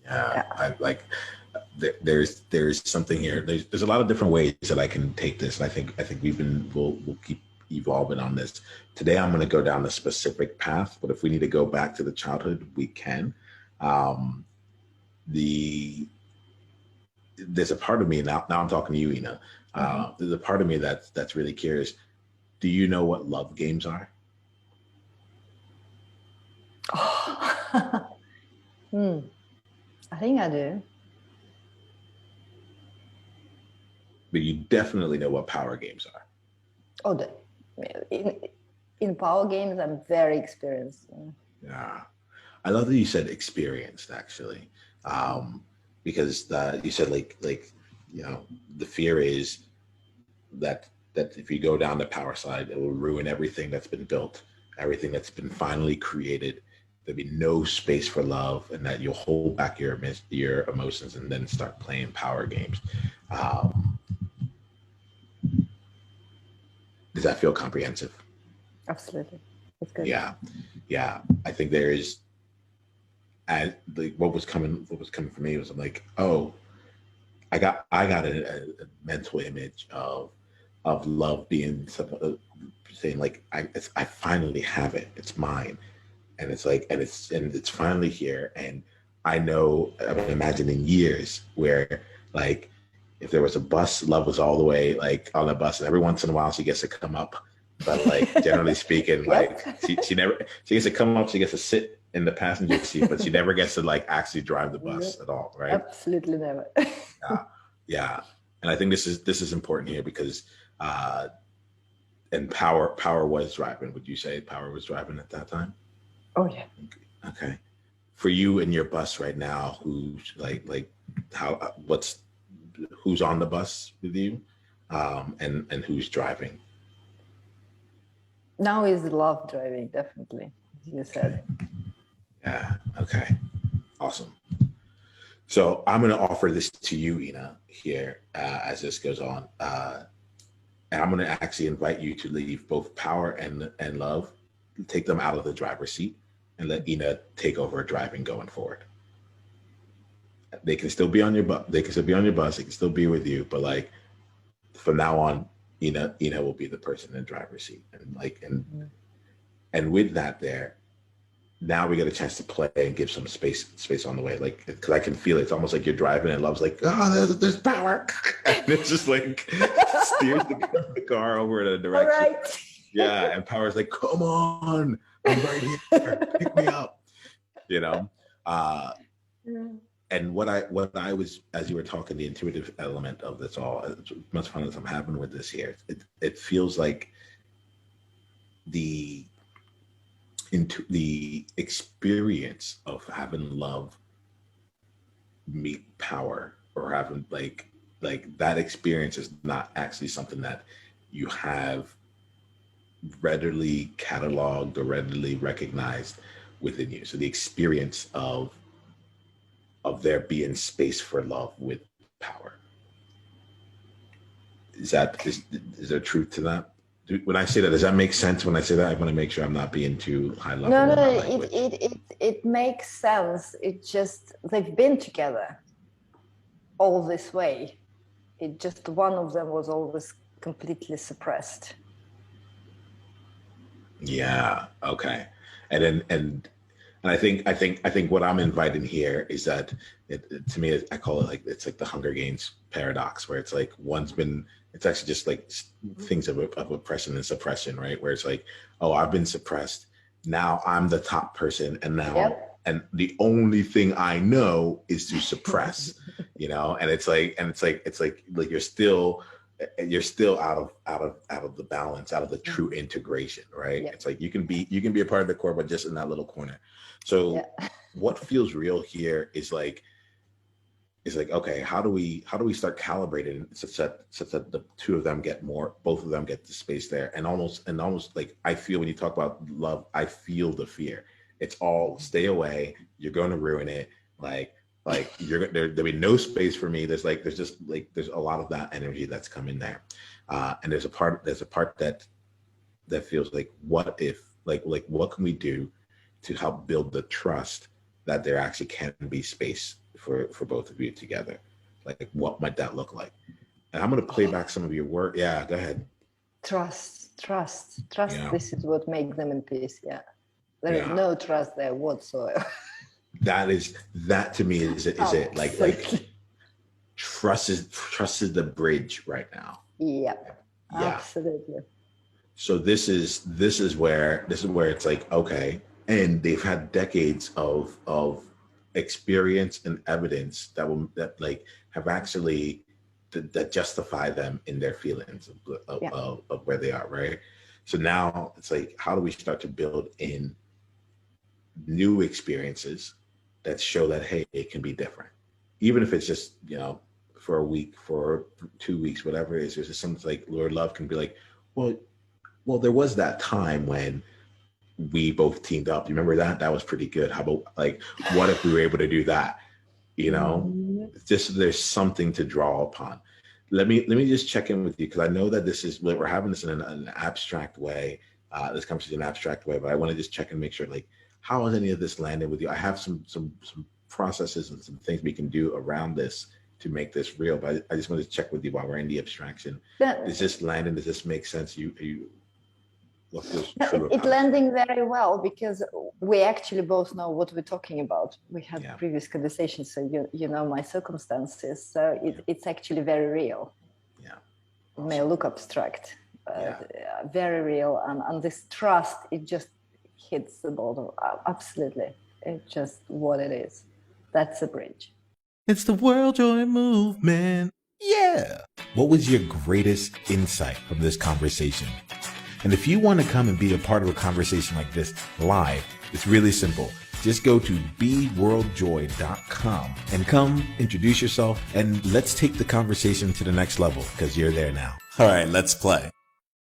Yeah, Yeah. I like there's something here. There's a lot of different ways that I can take this, and I think we'll keep evolving on this. Today, I'm going to go down a specific path, but if we need to go back to the childhood, we can. Um, the There's a part of me now. Now I'm talking to you, Ina. Hmm. There's a part of me that's really curious. Do you know what love games are? Oh. Hmm. I think I do. But you definitely know what power games are. Oh, in in power games, I'm very experienced. Yeah. I love that you said experienced actually, because you said like the fear is that if you go down the power side, it will ruin everything that's been built, everything that's been finally created. There'll be no space for love, and that you'll hold back your emotions and then start playing power games. Um, does that feel comprehensive? Absolutely, it's good. Yeah, yeah. I think there is, and what was coming for me was I'm like, oh, I got a mental image of love being saying like I finally have it, it's mine, and it's like and it's finally here, and I know I've been imagining years where like if there was a bus, love was all the way like on the bus, and every once in a while she gets to come up, but like generally speaking, Yep. like she gets to come up, she gets to sit in the passenger seat, but she never gets to like actually drive the bus Nope. at all, right? Absolutely never. Yeah, yeah, and I think this is important here because uh, and power was driving. Would you say power was driving at that time? Oh yeah. Okay, for you in your bus right now, who's like how what's who's on the bus with you, and who's driving? Now is love driving, definitely, as you said. Yeah. Okay. Awesome. So I'm going to offer this to you, Ina, here as this goes on. And I'm going to actually invite you to leave both power and love, take them out of the driver's seat, and let Ina take over driving going forward. They can still be on your bus. They can still be on your bus. They can still be with you, but like from now on, Ina will be the person in the driver's seat, and like and with that there, now we get a chance to play and give some space on the way, like because I can feel it. It's almost like you're driving and love's like, oh, there's power, and it's just like steers the car over in a All direction. right. Yeah, and power's like, come on, I'm right here, pick me up, you know. Uh, Yeah. and what I was as you were talking, the intuitive element of this all, as much fun as I'm having with this here, it feels like the into the experience of having love meet power, or having like that experience is not actually something that you have readily cataloged or readily recognized within you. So the experience of there being space for love with power, is there truth to that? When I say that, does that make sense? When I say that, I want to make sure I'm not being too high No, level no, in my it, language. it it it makes sense. It just they've been together all this way. It just one of them was always completely suppressed. Yeah. Okay. And then and I think what I'm inviting here is that to me, I call it like it's like the Hunger Games paradox, where it's like one's been it's actually just like things of oppression and suppression, right? Where it's like, oh, I've been suppressed, now I'm the top person, and now Yep. and the only thing I know is to suppress, and it's like you're still out of the balance, out of the true Mhm. integration, right? Yep. It's like you can be a part of the core, but just in that little corner. So Yeah. what feels real here is like, okay, how do we start calibrating such that the two of them get more, both of them get the space there, and almost like I feel when you talk about love, I feel the fear. It's all stay away. You're going to ruin it. Like there'll be no space for me. There's a lot of that energy that's coming there, and there's a part that feels like, what if, what can we do to help build the trust that there actually can be space for both of you together? Like, what might that look like? And I'm going to play back some of your work. Yeah, go ahead. Trust. Yeah. This is what makes them in peace. Yeah. There is Yeah. no trust there whatsoever. That to me is it like Absolutely. trust is the bridge right now. Yeah. Yeah. Absolutely. So this is where it's like, okay, and they've had decades of experience and evidence that like have actually that justify them in their feelings of where they are, right? So now it's like, how do we start to build in new experiences that show that, hey, it can be different, even if it's just, for a week, for 2 weeks, whatever it is. There's just something like Lord Love can be like, well, there was that time when we both teamed up. You remember that? That was pretty good. How about, like, what if we were able to do that? Just there's something to draw upon. Let me just check in with you, because I know that we're having this in an abstract way, this conversation in an abstract way, but I want to just check and make sure, like, how is any of this landing with you? I have some processes and some things we can do around this to make this real, but I just want to check with you while we're in the abstraction. Is this landing? Does this make sense? What feels true? It's landing very well, because we actually both know what we're talking about. We had previous conversations, so you know my circumstances. So it's actually very real. Yeah. It may look abstract, but very real. And this trust, it just hits the bottom. Absolutely. It's just what it is. That's a bridge. It's the World Joy Movement. Yeah. What was your greatest insight from this conversation? And if you want to come and be a part of a conversation like this live, it's really simple. Just go to beworldjoy.com and come introduce yourself, and let's take the conversation to the next level, because you're there now. All right, let's play.